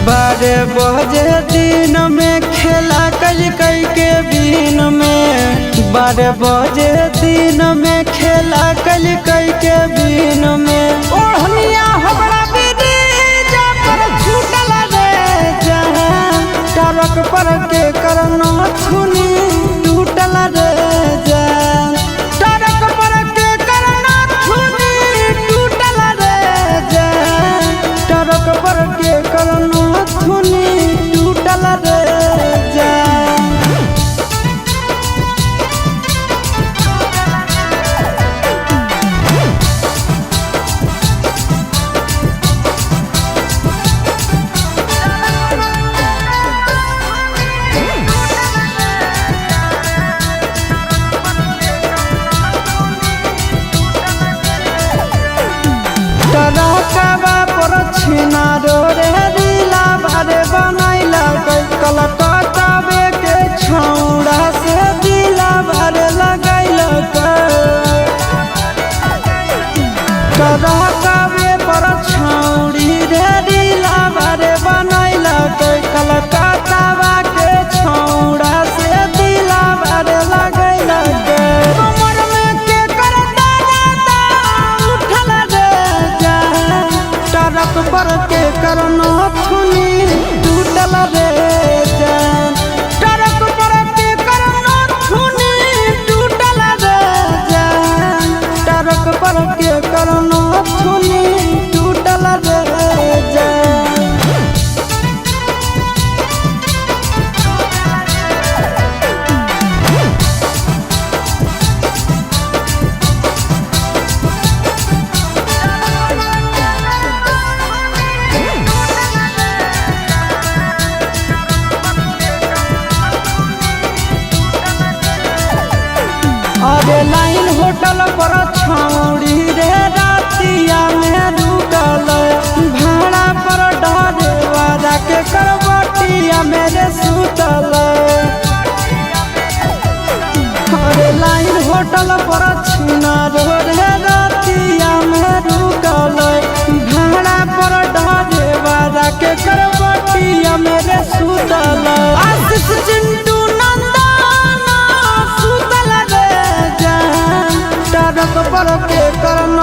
12 बजे दिन में खेला कल कई के बीन में 12 बजे दिन में खेला कल कई के बीन में ओढ़निया हमरा बिरिजा पर छूटल रे जहां टरक पर के करना छुनी टूटल रे जहां टरक पर के करना छुनी टूटल रे जहां टरक पर के करना छुनी टूटल रे जहां टरकवा पर छिना रे दिला भरे बनैला कलकत्तावे के छौड़ा से दिला भरे लगैला टरकवे पर छौड़ी रे दिला भरे बनैला कलकत्तावा के छौड़ा से दिला भरे लगैला कमर में के कर दादा उठल रे टरक पर के करना छुनी टूटल रे जान टरक पर के करना छुनी टूटल रे जान टरक पर के करना छुनी टूटल रे जान अरे लाइन होटल पर छौड़ी रे रातिया में रुकल भाड़ा पर डरे वाला के करवटिया मेरे सुतल अरे लाइन होटल पर छिना रे रातिया में रुकल भाड़ा पर डरे वाला के करवटिया मेरे सुतल आशीष चिंटू नंदन सुतल रे टरक पर के करना